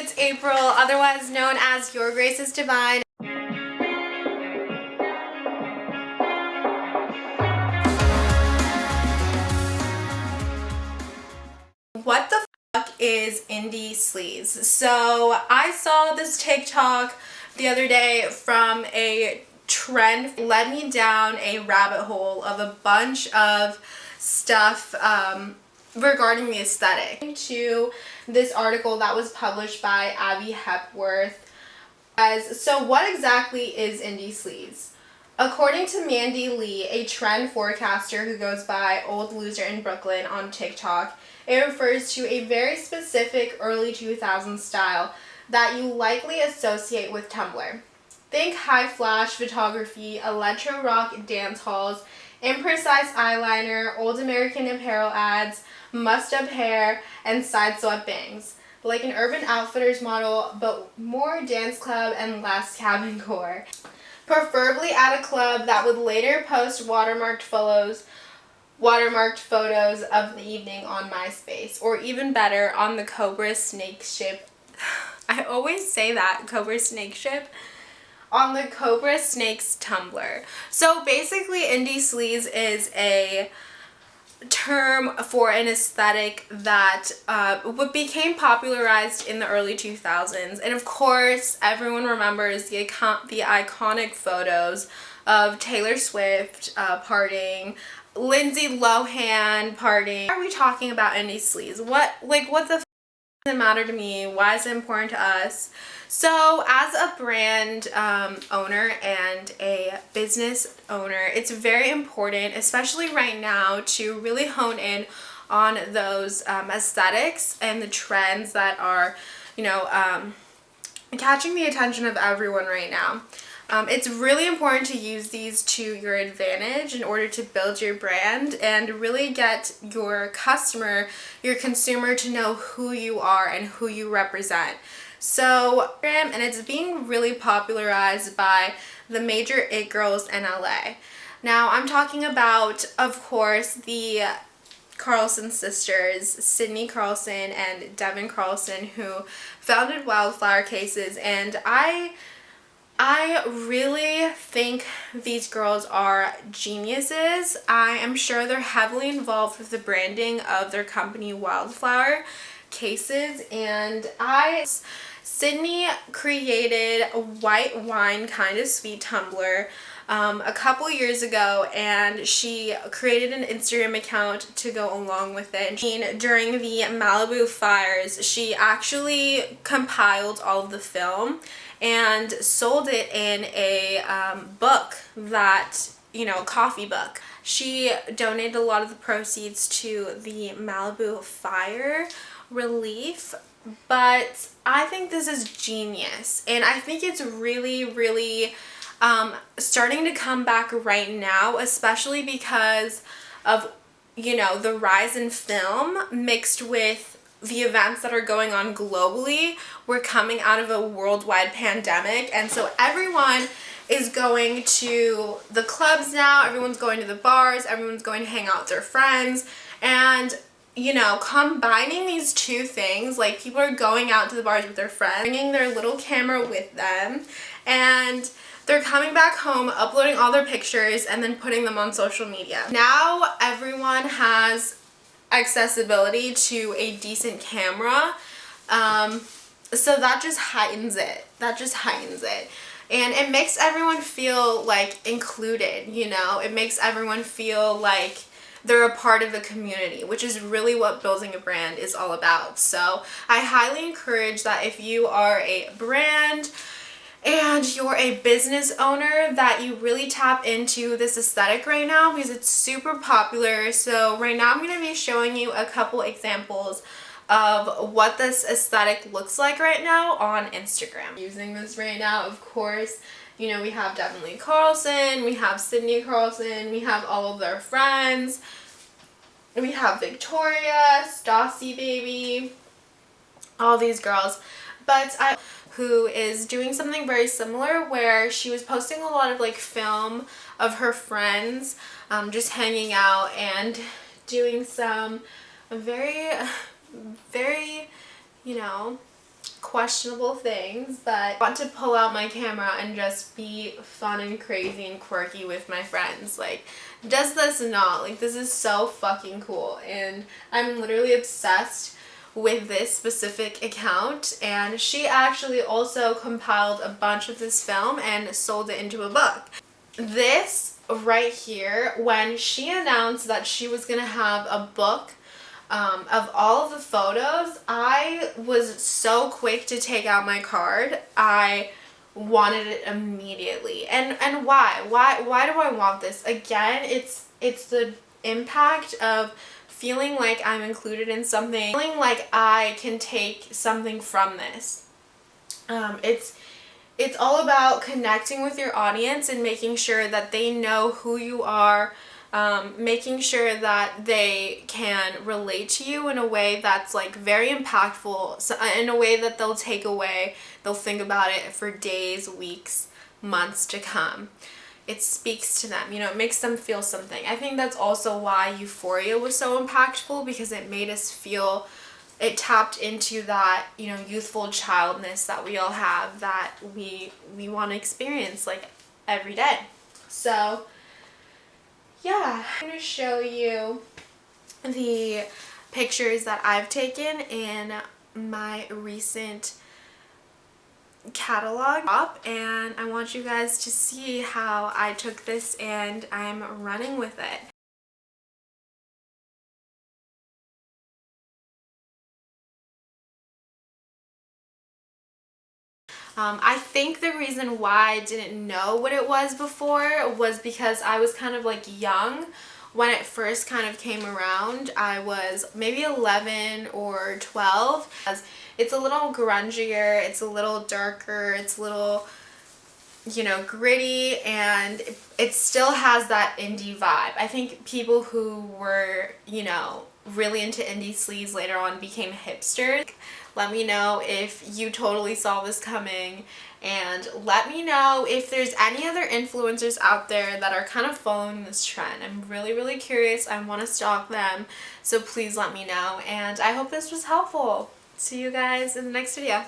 it's April, otherwise known as Your Grace is Divine. What the fuck is Indie Sleaze? So I saw this TikTok the other day from a trend, led me down a rabbit hole of a bunch of stuff regarding the aesthetic. To this article that was published by Abby Hepworth. So what exactly is Indie Sleaze? According to Mandy Lee, a trend forecaster who goes by Old Loser in Brooklyn on TikTok, it refers to a very specific early 2000s style that you likely associate with Tumblr. Think high flash photography, electro rock dance halls, imprecise eyeliner, old American Apparel ads, mussed up hair, and side swept bangs. Like an Urban Outfitters model, but more dance club and less cabin core. Preferably at a club that would later post watermarked photos of the evening on MySpace, or even better, on the Cobra Snake Ship. I always say that, Cobra Snake Ship. On the Cobra Snake's Tumblr. So basically, Indie Sleaze is a term for an aesthetic that became popularized in the early 2000s, and of course everyone remembers the iconic photos of Taylor Swift partying, Lindsay Lohan partying. Why are we talking about Indie Sleaze? What the f does it matter to me? Why is it important to us? So as a brand owner and a business owner, it's very important, especially right now, to really hone in on those aesthetics and the trends that are, catching the attention of everyone right now. It's really important to use these to your advantage in order to build your brand and really get your customer, your consumer, to know who you are and who you represent. So, and it's being really popularized by the major it girls in LA. Now, I'm talking about, of course, the Carlson sisters, Sydney Carlson and Devin Carlson, who founded Wildflower Cases, and I really think these girls are geniuses. I am sure they're heavily involved with the branding of their company Wildflower Cases, and Sydney created a white wine kind of sweet tumbler a couple years ago, and she created an Instagram account to go along with it. And during the Malibu fires, she actually compiled all of the film and sold it in a book that, coffee book. She donated a lot of the proceeds to the Malibu fire relief, but I think this is genius, and I think it's really, really starting to come back right now, especially because of, the rise in film mixed with the events that are going on globally. We're coming out of a worldwide pandemic, and so everyone is going to the clubs now, everyone's going to the bars, everyone's going to hang out with their friends, and combining these two things, like people are going out to the bars with their friends, bringing their little camera with them, and they're coming back home, uploading all their pictures, and then putting them on social media. Now everyone has accessibility to a decent camera, so that just heightens it. And it makes everyone feel like included, It makes everyone feel like they're a part of the community, which is really what building a brand is all about. So I highly encourage that if you are a brand and you're a business owner, that you really tap into this aesthetic right now, because it's super popular. So right now I'm going to be showing you a couple examples of what this aesthetic looks like right now on Instagram. Using this right now, of course, we have Devin Lee Carlson, we have Sydney Carlson, we have all of their friends, we have Victoria, Stassi Baby, all these girls. But who is doing something very similar, where she was posting a lot of film of her friends just hanging out and doing some very questionable things, but I want to pull out my camera and just be fun and crazy and quirky with my friends. Like, does this not? Like, this is so fucking cool, and I'm literally obsessed with this specific account. And she actually also compiled a bunch of this film and sold it into a book. This right here, when she announced that she was gonna have a book of all of the photos, I was so quick to take out my card. I wanted it immediately. And why? Why do I want this? Again, it's the impact of feeling like I'm included in something, feeling like I can take something from this. It's all about connecting with your audience and making sure that they know who you are, making sure that they can relate to you in a way that's like very impactful, so, in a way that they'll take away, they'll think about it for days, weeks, months to come. It speaks to them, you know, it makes them feel something. I think that's also why Euphoria was so impactful, because it made us feel, it tapped into that, you know, youthful childness that we all have, that we want to experience like every day. So yeah, I'm going to show you the pictures that I've taken in my recent catalog, and I want you guys to see how I took this and I'm running with it. I think the reason why I didn't know what it was before was because I was kind of like young when it first kind of came around. I was maybe 11 or 12. It's a little grungier, it's a little darker, it's a little, you know, gritty, and it still has that indie vibe. I think people who were, you know, really into Indie Sleaze later on became hipsters. Let me know if you totally saw this coming, and let me know if there's any other influencers out there that are kind of following this trend. I'm really curious. I want to stalk them, so please let me know, and I hope this was helpful. See you guys in the next video.